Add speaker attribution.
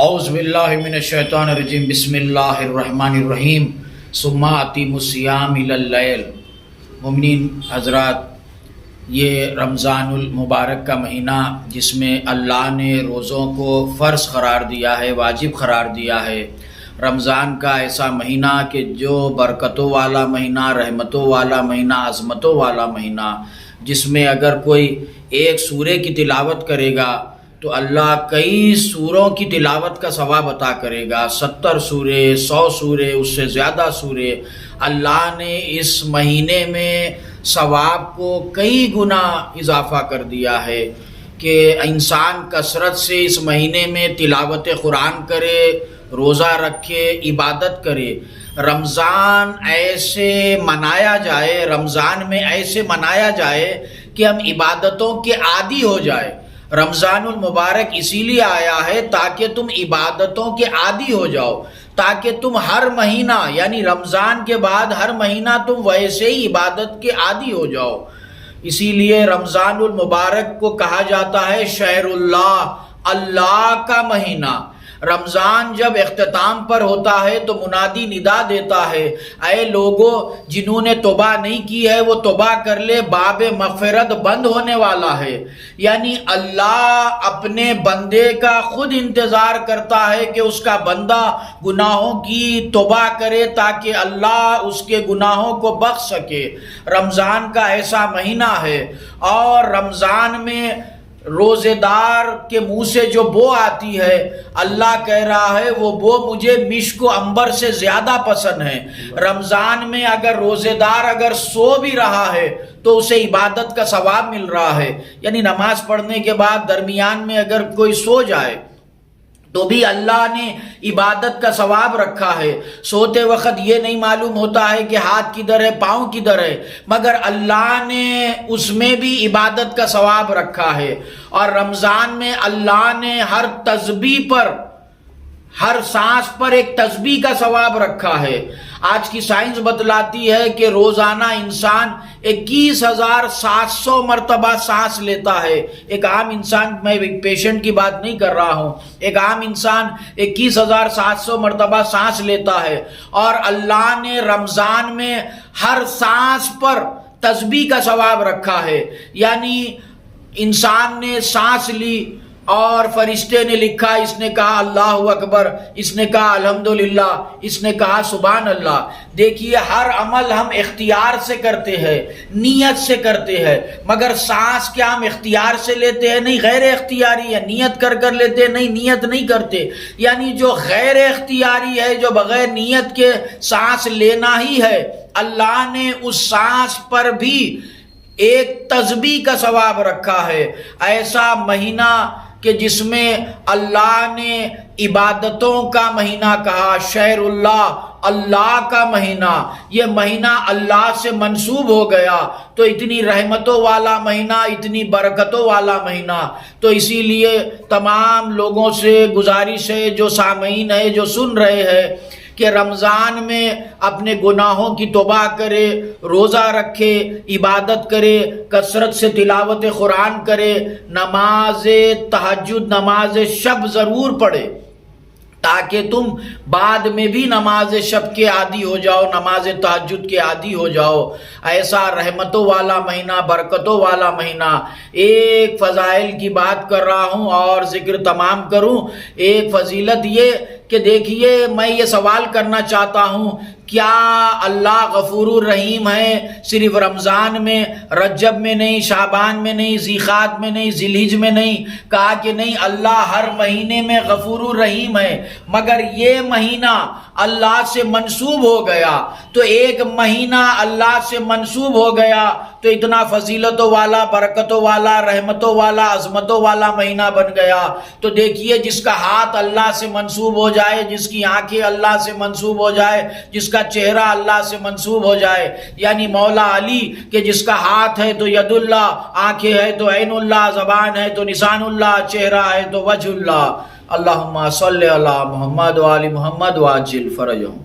Speaker 1: اعوذ باللہ من الشیطان الرجیم بسم اللہ الرحمن الرحیم ثم اتموا الصیام الی اللیل۔ مومنین حضرات، یہ رمضان المبارک کا مہینہ جس میں اللہ نے روزوں کو فرض قرار دیا ہے، واجب قرار دیا ہے، رمضان کا ایسا مہینہ کہ جو برکتوں والا مہینہ، رحمتوں والا مہینہ، عظمتوں والا مہینہ، جس میں اگر کوئی ایک سورے کی تلاوت کرے گا تو اللہ کئی سوروں کی تلاوت کا ثواب عطا کرے گا، 70 سورے، 100 سورے، اس سے زیادہ سورے۔ اللہ نے اس مہینے میں ثواب کو کئی گنا اضافہ کر دیا ہے کہ انسان کثرت سے اس مہینے میں تلاوت قرآن کرے، روزہ رکھے، عبادت کرے۔ رمضان ایسے منایا جائے، رمضان میں ایسے منایا جائے کہ ہم عبادتوں کے عادی ہو جائے۔ رمضان المبارک اسی لیے آیا ہے تاکہ تم عبادتوں کے عادی ہو جاؤ، تاکہ تم ہر مہینہ یعنی رمضان کے بعد ہر مہینہ تم ویسے ہی عبادت کے عادی ہو جاؤ۔ اسی لیے رمضان المبارک کو کہا جاتا ہے شہر اللہ، اللہ کا مہینہ۔ رمضان جب اختتام پر ہوتا ہے تو منادی ندا دیتا ہے، اے لوگوں جنہوں نے توبہ نہیں کی ہے وہ توبہ کر لے، باب مغفرت بند ہونے والا ہے۔ یعنی اللہ اپنے بندے کا خود انتظار کرتا ہے کہ اس کا بندہ گناہوں کی توبہ کرے تاکہ اللہ اس کے گناہوں کو بخش سکے۔ رمضان کا ایسا مہینہ ہے، اور رمضان میں روزے دار کے منہ سے جو بو آتی ہے، اللہ کہہ رہا ہے وہ بو مجھے مشک و عنبر سے زیادہ پسند ہے۔ رمضان میں اگر روزے دار اگر سو بھی رہا ہے تو اسے عبادت کا ثواب مل رہا ہے، یعنی نماز پڑھنے کے بعد درمیان میں اگر کوئی سو جائے تو بھی اللہ نے عبادت کا ثواب رکھا ہے۔ سوتے وقت یہ نہیں معلوم ہوتا ہے کہ ہاتھ کدھر ہے، پاؤں کدھر ہے، مگر اللہ نے اس میں بھی عبادت کا ثواب رکھا ہے۔ اور رمضان میں اللہ نے ہر تسبیح پر، ہر سانس پر ایک تسبیح کا ثواب رکھا ہے۔ آج کی سائنس بتلاتی ہے کہ روزانہ انسان 21,700 مرتبہ سانس لیتا ہے۔ ایک عام انسان، میں ایک پیشنٹ کی بات نہیں کر رہا ہوں، ایک عام انسان 21,700 مرتبہ سانس لیتا ہے، اور اللہ نے رمضان میں ہر سانس پر تسبیح کا ثواب رکھا ہے۔ یعنی انسان نے سانس لی اور فرشتے نے لکھا، اس نے کہا اللہ اکبر، اس نے کہا الحمدللہ، اس نے کہا سبحان اللہ۔ دیکھیے ہر عمل ہم اختیار سے کرتے ہیں، نیت سے کرتے ہیں، مگر سانس کیا ہم اختیار سے لیتے ہیں؟ نہیں، غیر اختیاری ہے۔ نیت کر لیتے ہیں؟ نہیں، نیت نہیں کرتے۔ یعنی جو غیر اختیاری ہے، جو بغیر نیت کے سانس لینا ہی ہے، اللہ نے اس سانس پر بھی ایک تسبیح کا ثواب رکھا ہے۔ ایسا مہینہ کہ جس میں اللہ نے عبادتوں کا مہینہ کہا، شہر اللہ، اللہ کا مہینہ، یہ مہینہ اللہ سے منسوب ہو گیا تو اتنی رحمتوں والا مہینہ، اتنی برکتوں والا مہینہ۔ تو اسی لیے تمام لوگوں سے گزارش ہے، جو سامعین ہے، جو سن رہے ہیں، کہ رمضان میں اپنے گناہوں کی توبہ کرے، روزہ رکھے، عبادت کرے، کثرت سے تلاوت قرآن کرے، نماز تہجد، نماز شب ضرور پڑھے تاکہ تم بعد میں بھی نماز شب کے عادی ہو جاؤ، نماز تہجد کے عادی ہو جاؤ۔ ایسا رحمتوں والا مہینہ، برکتوں والا مہینہ۔ ایک فضائل کی بات کر رہا ہوں اور ذکر تمام کروں۔ ایک فضیلت یہ کہ دیکھیے، میں یہ سوال کرنا چاہتا ہوں، کیا اللہ غفور الرحیم ہے صرف رمضان میں، رجب میں نہیں، شعبان میں نہیں، ذیقعد میں نہیں، ذی الحجہ میں نہیں؟ کہا کہ نہیں، اللہ ہر مہینے میں غفور الرحیم ہے، مگر یہ مہینہ اللہ سے منسوب ہو گیا تو ایک مہینہ اللہ سے منسوب ہو گیا تو اتنا فضیلتوں والا، برکتوں والا، رحمتوں والا، عظمتوں والا مہینہ بن گیا۔ تو دیکھیے، جس کا ہاتھ اللہ سے منسوب ہو جائے، جس کی آنکھیں اللہ سے منسوب ہو جائے، جس کا چہرہ اللہ سے منسوب ہو جائے، یعنی مولا علی کہ جس کا ہاتھ ہے تو ید اللہ، آنکھیں ہے تو عین اللہ، زبان ہے تو لسان اللہ، چہرہ ہے تو وجہ اللہ۔ اللہم صلی علی محمد و آل محمد وعجل فرجہم۔